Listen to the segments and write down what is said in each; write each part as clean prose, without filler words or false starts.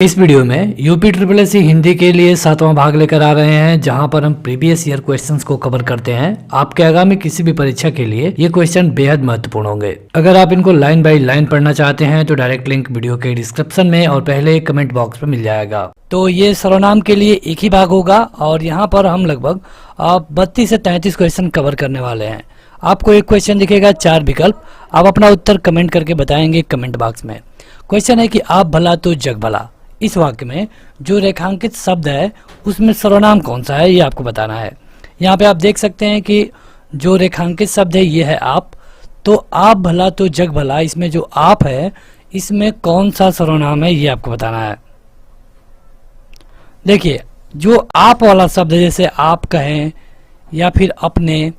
इस वीडियो में UP triple S Hindi के लिए 7वां भाग लेकर आ रहे हैं, जहां पर हम प्रीवियस ईयर क्वेश्चंस को कवर करते हैं। आपके आगामी किसी भी परीक्षा के लिए ये क्वेश्चन बेहद महत्वपूर्ण होंगे। अगर आप इनको लाइन बाय लाइन पढ़ना चाहते हैं तो डायरेक्ट लिंक वीडियो के डिस्क्रिप्शन में और पहले कमेंट बॉक्स में मिल जाएगा। तो ये सर्वनाम के लिए एक ही भाग होगा और यहाँ पर हम लगभग 32 से 33 क्वेश्चन कवर करने वाले हैं। आपको एक क्वेश्चन दिखेगा, 4 विकल्प, आप अपना उत्तर कमेंट करके बताएंगे कमेंट बॉक्स में। क्वेश्चन है कि आप भला तो जग भला, इस वाक्य में जो रेखांकित शब्द है उसमें सर्वनाम कौन सा है ये आपको बताना है। यहाँ पे आप देख सकते हैं कि जो रेखांकित शब्द है ये है आप। तो आप भला तो जग भला, इसमें जो आप है इसमें कौन सा सर्वनाम है ये आपको बताना है। देखिए, जो आप वाला शब्द है, जैसे आप कहें या फिर अपने,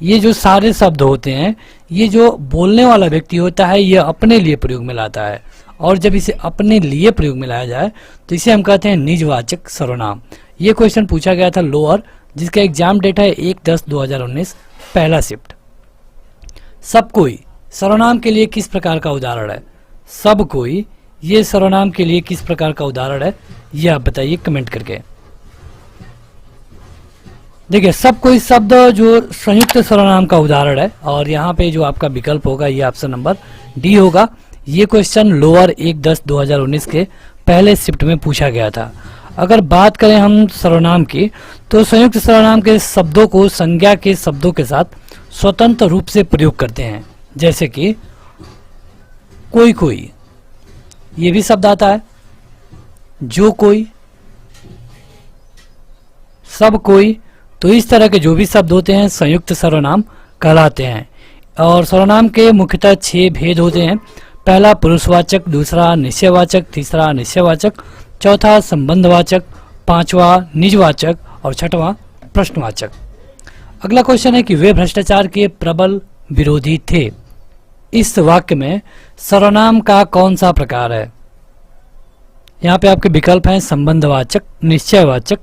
ये जो सारे शब्द होते हैं, ये जो बोलने वाला व्यक्ति होता है ये अपने लिए प्रयोग में लाता है। और जब इसे अपने लिए प्रयोग में लाया जाए तो इसे हम कहते हैं निजवाचक सर्वनाम। ये क्वेश्चन पूछा गया था लोअर, जिसका एग्जाम डेट है 1/10/2019, पहला शिफ्ट। सब कोई सर्वनाम के लिए किस प्रकार का उदाहरण है? सब कोई ये सर्वनाम के लिए किस प्रकार का उदाहरण है ये आप बताइए कमेंट करके। देखिए, सब कोई शब्द जो संयुक्त सर्वनाम का उदाहरण है और यहाँ पे जो आपका विकल्प होगा ये ऑप्शन नंबर डी होगा। ये क्वेश्चन लोअर 1/10/2019 के पहले शिफ्ट में पूछा गया था। अगर बात करें हम सर्वनाम की, तो संयुक्त सर्वनाम के शब्दों को संज्ञा के शब्दों के साथ स्वतंत्र रूप से प्रयोग करते हैं। जैसे कि कोई कोई, ये भी शब्द आता है, जो कोई, सब कोई। तो इस तरह के जो भी शब्द होते हैं संयुक्त सर्वनाम कहलाते हैं। और सर्वनाम के मुख्यतः 6 भेद होते हैं। पहला पुरुषवाचक, दूसरा निश्चयवाचक, तीसरा निश्चयवाचक, चौथा संबंधवाचक, पांचवा निजवाचक और छठवां प्रश्नवाचक। अगला क्वेश्चन है कि वे भ्रष्टाचार के प्रबल विरोधी थे। इस वाक्य में सर्वनाम का कौन सा प्रकार है? यहाँ पे आपके विकल्प हैं संबंधवाचक, निश्चयवाचक,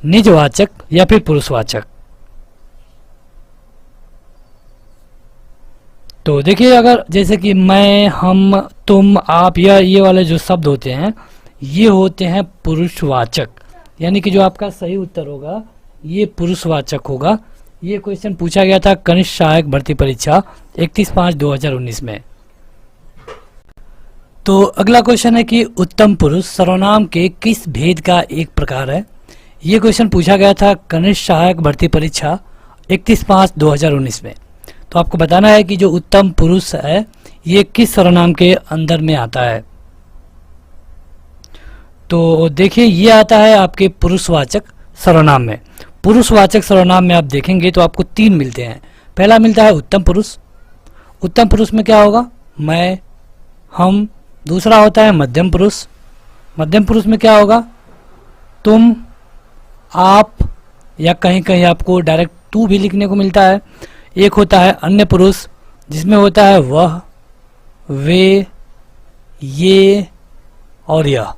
निजवाचक या फिर पुरुषवाचक। तो देखिए, अगर जैसे कि मैं, हम, तुम, आप, या ये वाले जो शब्द होते हैं ये होते हैं पुरुषवाचक, यानी कि जो आपका सही उत्तर होगा ये पुरुषवाचक होगा। ये क्वेश्चन पूछा गया था कनिष्ठ सहायक भर्ती परीक्षा 31/5/2019 में। तो अगला क्वेश्चन है कि उत्तम पुरुष सर्वनाम के किस भेद का एक प्रकार है? ये क्वेश्चन पूछा गया था कनिष्ठ सहायक भर्ती परीक्षा 31/5/2019 में। तो आपको बताना है कि जो उत्तम पुरुष है ये किस सर्वनाम के अंदर में आता है। तो देखिए, ये आता है आपके पुरुषवाचक सर्वनाम में। पुरुषवाचक सर्वनाम में आप देखेंगे तो आपको 3 मिलते हैं। पहला मिलता है उत्तम पुरुष। उत्तम पुरुष में क्या होगा? मैं, हम। दूसरा होता है मध्यम पुरुष। मध्यम पुरुष में क्या होगा? तुम, आप, या कहीं कहीं आपको डायरेक्ट तू भी लिखने को मिलता है। एक होता है अन्य पुरुष, जिसमें होता है वह, वे, ये और यह।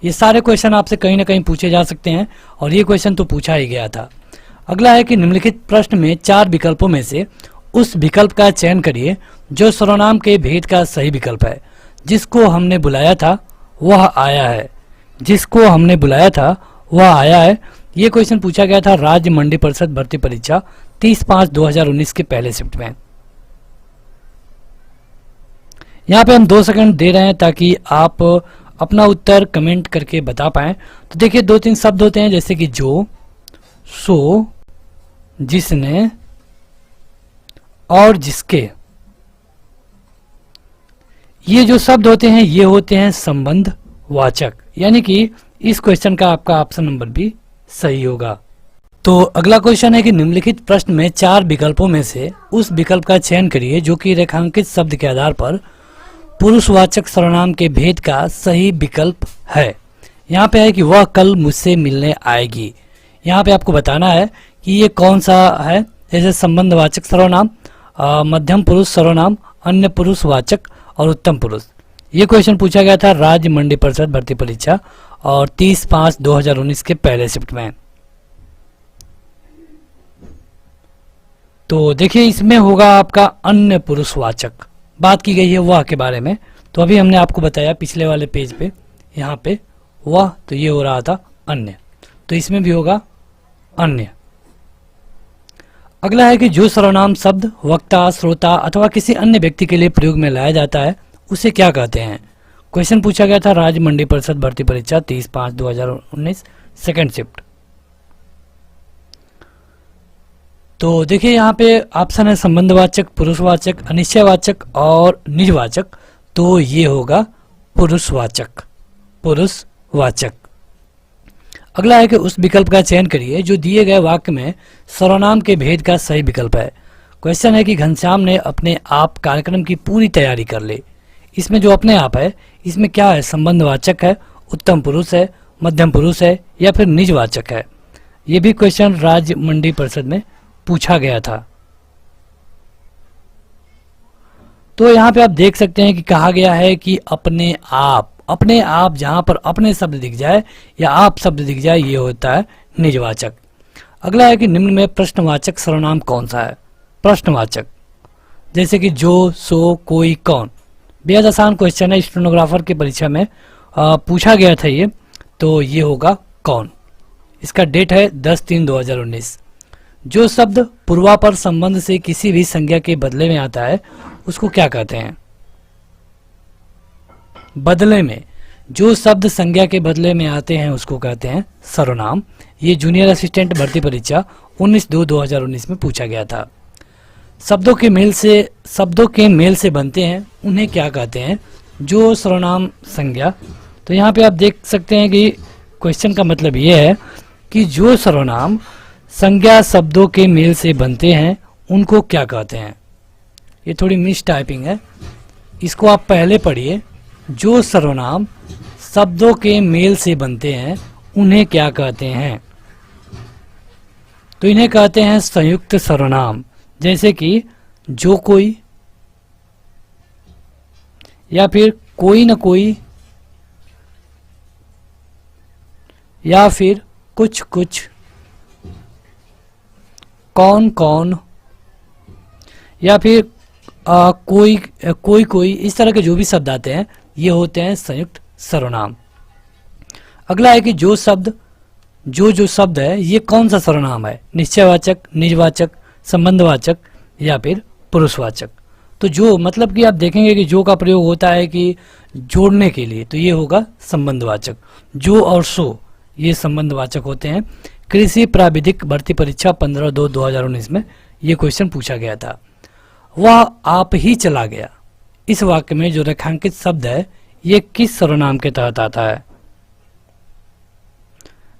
ये सारे क्वेश्चन आपसे कहीं ना कहीं पूछे जा सकते हैं और ये क्वेश्चन तो पूछा ही गया था। अगला है कि निम्नलिखित प्रश्न में 4 विकल्पों में से उस विकल्प का चयन करिए जो सर्वनाम के भेद का सही विकल्प है। जिसको हमने बुलाया था वह आया है। जिसको हमने बुलाया था वह आया है। ये क्वेश्चन पूछा गया था राज्य मंडी परिषद भर्ती परीक्षा 30/5/2019 के पहले शिफ्ट में। यहाँ पे हम 2 सेकंड दे रहे हैं ताकि आप अपना उत्तर कमेंट करके बता पाएं। तो देखिए, 2-3 शब्द होते हैं जैसे कि जो, सो, जिसने और जिसके। ये जो शब्द होते हैं ये होते हैं संबंधवाचक, यानी कि इस क्वेश्चन का आपका ऑप्शन नंबर भी सही होगा। तो अगला क्वेश्चन है कि निम्नलिखित प्रश्न में 4 विकल्पों में से उस विकल्प का चयन करिए जो कि रेखांकित शब्द के आधार पर पुरुषवाचक सर्वनाम के भेद का सही विकल्प है। यहाँ पे है कि वह कल मुझसे मिलने आएगी। यहाँ पे आपको बताना है कि ये कौन सा है। जैसे संबंधवाचक सर्वनाम, मध्यम पुरुष सर्वनाम, अन्य पुरुषवाचक और उत्तम पुरुष। ये क्वेश्चन पूछा गया था राज्य मंडी परिषद भर्ती परीक्षा और 30/5/2019 के पहले शिफ्ट में। तो देखिए, इसमें होगा आपका अन्य पुरुषवाचक। बात की गई है वह के बारे में। तो अभी हमने आपको बताया पिछले वाले पेज पे यहाँ पे वह, तो ये हो रहा था अन्य, तो इसमें भी होगा अन्य। अगला है कि जो सर्वनाम शब्द वक्ता, श्रोता अथवा किसी अन्य व्यक्ति के लिए प्रयोग में लाया जाता है उसे क्या कहते हैं। क्वेश्चन पूछा गया था राज्य मंडी परिषद भर्ती परीक्षा 30/5/2019 सेकेंड शिफ्ट। तो देखिए यहाँ पे ऑप्शन है संबंधवाचक, पुरुषवाचक, अनिश्चयवाचक और निजवाचक, तो ये होगा पुरुषवाचक, पुरुषवाचक। अगला है कि उस विकल्प का चयन करिए जो दिए गए वाक्य में सर्वनाम के भेद का सही विकल्प है। क्वेश्चन है कि घनश्याम ने अपने आप कार्यक्रम की पूरी तैयारी कर ली। इसमें जो अपने आप है इसमें क्या है, संबंधवाचक है, उत्तम पुरुष है, मध्यम पुरुष है या फिर निजवाचक है। ये भी क्वेश्चन राज्य मंडी परिषद में पूछा गया था। तो यहाँ पे आप देख सकते हैं कि कहा गया है कि अपने आप, अपने आप जहां पर अपने शब्द दिख जाए या आप शब्द दिख जाए ये होता है निजवाचक। अगला है कि निम्न में प्रश्नवाचक सर्वनाम कौन सा है। प्रश्नवाचक जैसे कि जो, सो, कोई, कौन, बेहद आसान क्वेश्चन है, स्टेनोग्राफर की परीक्षा में पूछा गया था ये, तो ये होगा कौन। इसका डेट है 10/3/2019। जो शब्द पूर्वापर संबंध से किसी भी संज्ञा के बदले में आता है उसको क्या कहते हैं। बदले में जो शब्द संज्ञा के बदले में आते हैं उसको कहते हैं सर्वनाम। ये जूनियर असिस्टेंट भर्ती परीक्षा 19/2/2019 में पूछा गया था। शब्दों के मेल से बनते हैं उन्हें क्या कहते हैं। जो सर्वनाम संज्ञा, तो यहाँ पे आप देख सकते हैं कि क्वेश्चन का मतलब ये है कि जो सर्वनाम संज्ञा शब्दों के मेल से बनते हैं उनको क्या कहते हैं। ये थोड़ी मिस टाइपिंग है, इसको आप पहले पढ़िए। जो सर्वनाम शब्दों के मेल से बनते हैं उन्हें क्या कहते हैं, तो इन्हें कहते हैं संयुक्त सर्वनाम। जैसे कि जो कोई या फिर कोई न कोई या फिर कुछ कुछ, कौन कौन या फिर कोई, इस तरह के जो भी शब्द आते हैं ये होते हैं संयुक्त सर्वनाम। अगला है कि जो शब्द है ये कौन सा सर्वनाम है, निश्चयवाचक, निजवाचक, संबंधवाचक या फिर पुरुषवाचक। तो जो मतलब कि आप देखेंगे कि जो का प्रयोग होता है कि जोड़ने के लिए, तो ये होगा संबंधवाचक। जो और सो ये संबंधवाचक होते हैं। कृषि प्राविधिक भर्ती परीक्षा 15/2/2019 में ये क्वेश्चन पूछा गया था। वह आप ही चला गया, इस वाक्य में जो रेखांकित शब्द है ये किस सर्वनाम के तहत आता है।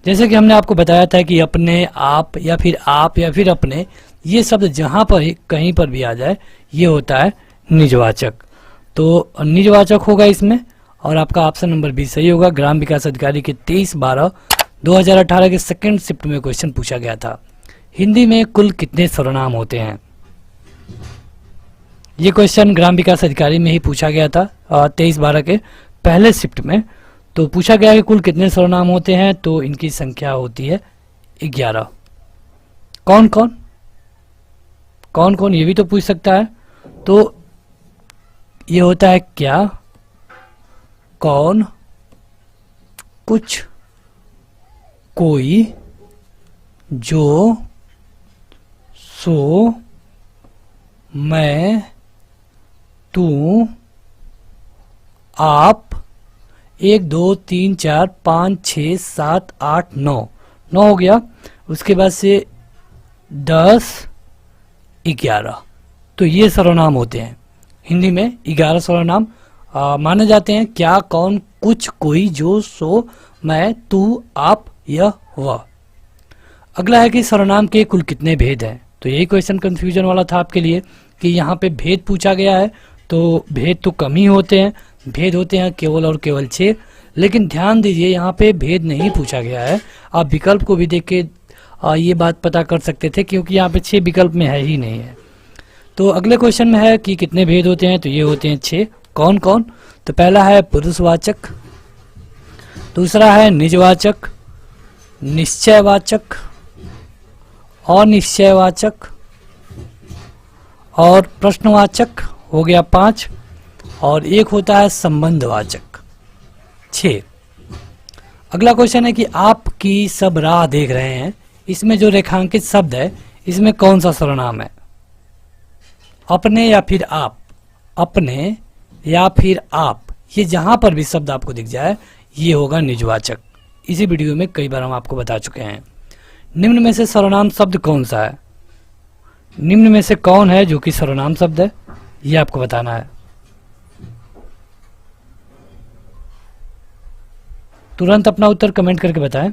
जैसे कि हमने आपको बताया था कि अपने आप या फिर अपने, ये शब्द जहां पर कहीं पर भी आ जाए ये होता है निजवाचक। तो निजवाचक होगा इसमें, और आपका ऑप्शन नंबर बी सही होगा। ग्राम विकास अधिकारी के 23/12/2018 के सेकेंड शिफ्ट में क्वेश्चन पूछा गया था। हिंदी में कुल कितने सर्वनाम होते हैं। ये क्वेश्चन ग्राम विकास अधिकारी में ही पूछा गया था 23/12 के पहले शिफ्ट में। तो पूछा गया कि कुल कितने सर्वनाम होते हैं, तो इनकी संख्या होती है 11। कौन कौन ये भी तो पूछ सकता है। तो ये होता है क्या, कौन, कुछ, कोई, जो, सो, मैं, तू, आप, 1 2 3 4 5 6 7 8 9 9 हो गया। उसके बाद से 10 11, तो ये सर्वनाम होते हैं। हिंदी में 11 सर्वनाम माने जाते हैं। क्या, कौन, कुछ, कोई, जो, सो, मैं, तू, आप, यह, वह। अगला है कि सर्वनाम के कुल कितने भेद हैं। तो यही क्वेश्चन कंफ्यूजन वाला था आपके लिए कि यहाँ पे भेद पूछा गया है, तो भेद तो कम ही होते हैं। भेद होते हैं केवल और केवल 6। लेकिन ध्यान दीजिए यहाँ पे भेद नहीं पूछा गया है। आप विकल्प को भी देख के ये बात पता कर सकते थे, क्योंकि यहाँ पे 6 विकल्प में है ही नहीं है। तो अगले क्वेश्चन में है कि कितने भेद होते हैं, तो ये होते हैं 6। कौन कौन, तो पहला है पुरुषवाचक, दूसरा है निजवाचक, निश्चयवाचक, अनिश्चयवाचक और प्रश्नवाचक हो गया 5, और एक होता है संबंधवाचक 6। अगला क्वेश्चन है कि आपकी सब राह देख रहे हैं, इसमें जो रेखांकित शब्द है इसमें कौन सा सर्वनाम है? अपने या फिर आप, अपने या फिर आप, ये जहां पर भी शब्द आपको दिख जाए ये होगा निजवाचक। इसी वीडियो में कई बार हम आपको बता चुके हैं। निम्न में से सर्वनाम शब्द कौन सा है? निम्न में से कौन है जो कि सर्वनाम शब्द है, ये आपको बताना है। तुरंत अपना उत्तर कमेंट करके बताएं।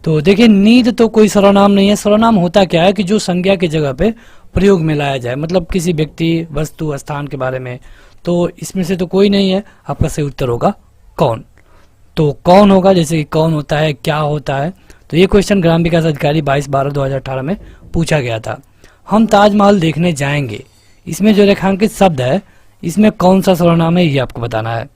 तो देखिए, नींद तो कोई सर्वनाम नहीं है। सर्वनाम होता क्या है कि जो संज्ञा की जगह पे प्रयोग में लाया जाए, मतलब किसी व्यक्ति, वस्तु, स्थान के बारे में। तो इसमें से तो कोई नहीं है, आपका सही उत्तर होगा कौन। तो कौन होगा, जैसे कि कौन होता है, क्या होता है। तो ये क्वेश्चन ग्राम विकास अधिकारी 22/12/2018 में पूछा गया था। हम ताजमहल देखने जाएंगे, इसमें जो रेखांकित शब्द है इसमें कौन सा सर्वनाम है, ये आपको बताना है।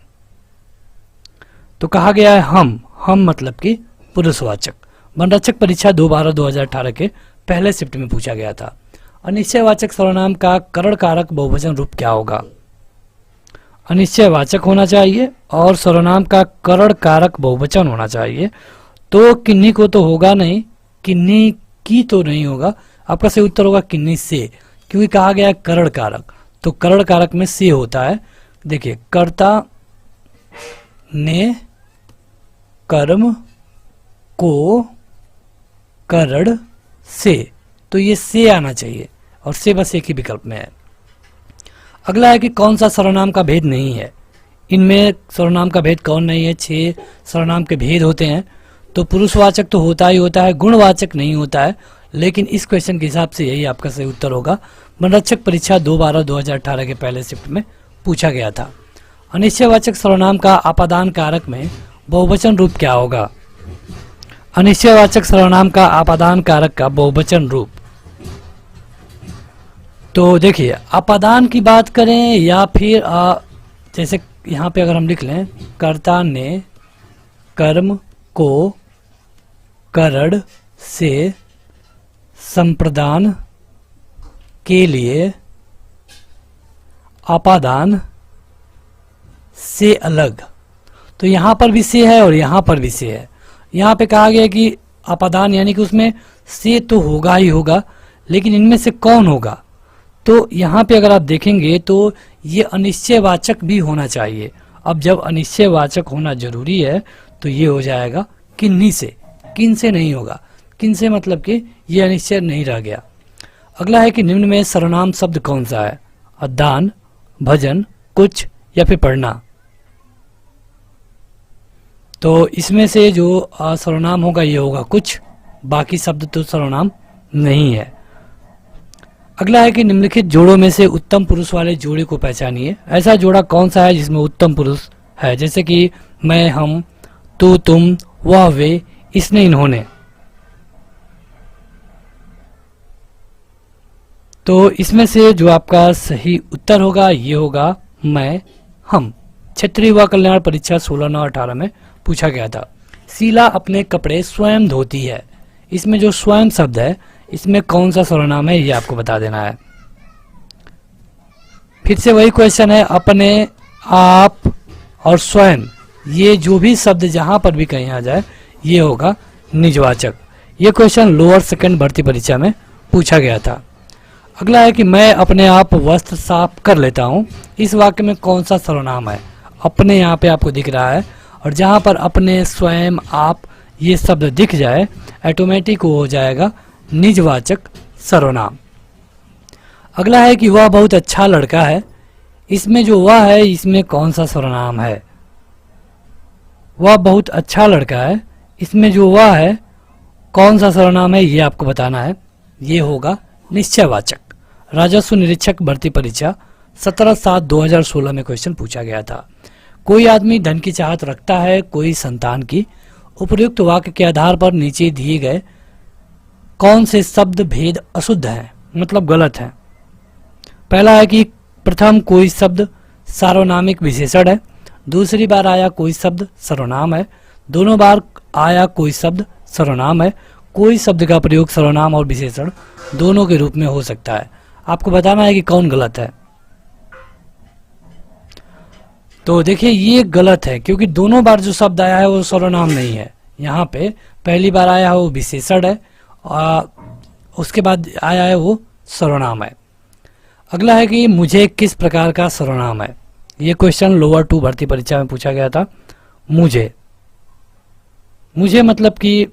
तो कहा गया है हम मतलब कि पुरुषवाचक। वनरक्षक परीक्षा 2/12/2018 के पहले शिफ्ट में पूछा गया था। अनिश्चयवाचक सर्वनाम का करण कारक बहुवचन रूप क्या होगा? अनिश्चयवाचक होना चाहिए और सर्वनाम का करण कारक बहुवचन होना चाहिए। तो किन्हीं को तो होगा नहीं, किन्हीं की तो नहीं होगा, आपका सही उत्तर होगा किन्हीं से, क्योंकि कहा गया है करण कारक। तो करण कारक में से होता है। देखिए, कर्ता ने कर्म को करण से, तो ये से आना चाहिए और से बस एक ही विकल्प में है। अगला है कि कौन सा सर्वनाम का भेद नहीं है। इनमें सर्वनाम का भेद कौन नहीं है? 6 सर्वनाम के भेद होते हैं। तो पुरुषवाचक तो होता ही होता है, गुणवाचक नहीं होता है, लेकिन इस क्वेश्चन के हिसाब से यही आपका सही उत्तर होगा। वनरक्षक परीक्षा 2/12/2018 के पहले शिफ्ट में पूछा गया था। अनिश्चयवाचक सर्वनाम का आपादान कारक में बहुवचन रूप क्या होगा? अनिश्चयवाचक सर्वनाम का आपादान कारक का बहुवचन रूप, तो देखिए, आपादान की बात करें या फिर जैसे यहाँ पे अगर हम लिख लें, कर्ता ने कर्म को करण से संप्रदान के लिए आपादान से अलग, तो यहाँ पर भी से है और यहाँ पर भी से है। यहाँ पे कहा गया कि आपादान यानी कि उसमें से तो होगा ही होगा, लेकिन इनमें से कौन होगा? तो यहाँ पे अगर आप देखेंगे तो ये अनिश्चयवाचक भी होना चाहिए। अब जब अनिश्चयवाचक होना जरूरी है तो ये हो जाएगा किन्हीं से, किन से नहीं होगा। किन से मतलब कि ये अनिश्चय नहीं रह गया। अगला है कि निम्न में सर्वनाम शब्द कौन सा है? दान, भजन, कुछ या फिर पढ़ना। तो इसमें से जो सर्वनाम होगा ये होगा कुछ, बाकी शब्द तो सर्वनाम नहीं है। अगला है कि निम्नलिखित जोड़ों में से उत्तम पुरुष वाले जोड़े को पहचानिए। ऐसा जोड़ा कौन सा है जिसमें उत्तम पुरुष है? जैसे कि मैं, हम, तू, तुम, वह, वे, इसने, इन्होंने। तो इसमें से जो आपका सही उत्तर होगा ये होगा मैं, हम। क्षेत्रीय युवा कल्याण परीक्षा 16/9/18 में पूछा गया था। शीला अपने कपड़े स्वयं धोती है, इसमें जो स्वयं शब्द है इसमें कौन सा सर्वनाम है ये आपको बता देना है। फिर से वही क्वेश्चन है, अपने, आप और स्वयं, ये जो भी शब्द जहां पर भी कहीं आ जाए ये होगा निजवाचक। ये क्वेश्चन लोअर सेकंड भर्ती परीक्षा में पूछा गया था। अगला है कि मैं अपने आप वस्त्र साफ कर लेता हूं, इस वाक्य में कौन सा सर्वनाम है? अपने यहाँ पे आपको दिख रहा है और जहां पर अपने, स्वयं, आप ये शब्द दिख जाए ऑटोमेटिक वो हो जाएगा निजवाचक सर्वनाम। अगला है कि वह बहुत अच्छा लड़का है, इसमें जो वह है इसमें कौन सा सर्वनाम है? वह बहुत अच्छा लड़का है, इसमें जो वह है कौन सा सर्वनाम है ये आपको बताना है। ये होगा निश्चयवाचक। राजस्व निरीक्षक भर्ती परीक्षा 17/7/2016 में क्वेश्चन पूछा गया था। कोई आदमी धन की चाहत रखता है, कोई संतान की। उपर्युक्त वाक्य के आधार पर नीचे दिए गए कौन से शब्द भेद अशुद्ध हैं, मतलब गलत है? पहला है कि प्रथम कोई शब्द सार्वनामिक विशेषण है, दूसरी बार आया कोई शब्द सर्वनाम है, दोनों बार आया कोई शब्द सर्वनाम है। कोई शब्द का प्रयोग सर्वनाम और विशेषण दोनों के रूप में हो सकता है। आपको बताना है कि कौन गलत है। तो देखिए ये गलत है, क्योंकि दोनों बार जो शब्द आया है वो सर्वनाम नहीं है। यहाँ पे पहली बार आया है वो विशेषण है और उसके बाद आया है वो सर्वनाम है। अगला है कि मुझे किस प्रकार का सर्वनाम है। ये क्वेश्चन लोअर 2 भर्ती परीक्षा में पूछा गया था। मुझे मतलब कि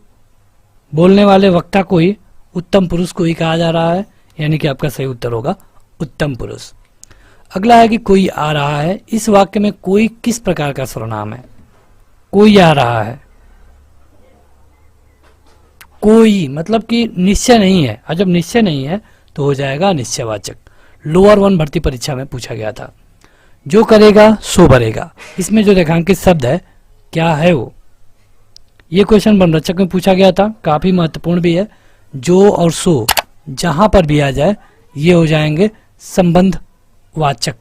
बोलने वाले वक्ता को ही, उत्तम पुरुष को ही कहा जा रहा है, यानी कि आपका सही उत्तर होगा उत्तम पुरुष। अगला है कि कोई आ रहा है। इस वाक्य में कोई किस प्रकार का सर्वनाम है। कोई आ रहा है, कोई मतलब कि निश्चय नहीं है, और जब निश्चय नहीं है तो हो जाएगा निश्चयवाचक। लोअर 1 भर्ती परीक्षा में पूछा गया था। जो करेगा सो भरेगा, इसमें जो रेखांकित शब्द है क्या है वो। ये क्वेश्चन वनरक्षक में पूछा गया था, काफी महत्वपूर्ण भी है। जो और सो जहां पर भी आ जाए ये हो जाएंगे संबंध वाचक।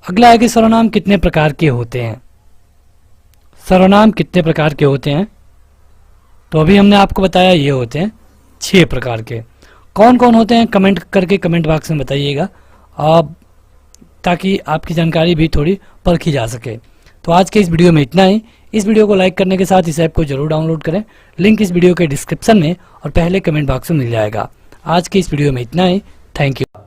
अगला है कि सर्वनाम कितने प्रकार के होते हैं। सर्वनाम कितने प्रकार के होते हैं, तो अभी हमने आपको बताया ये होते हैं 6 प्रकार के। कौन कौन होते हैं कमेंट करके कमेंट बॉक्स में बताइएगा, ताकि आपकी जानकारी भी थोड़ी परखी जा सके। तो आज के इस वीडियो में इतना ही। इस वीडियो को लाइक करने के साथ इस ऐप को जरूर डाउनलोड करें। लिंक इस वीडियो के डिस्क्रिप्शन में और पहले कमेंट बॉक्स में मिल जाएगा। आज के इस वीडियो में इतना ही। Thank you.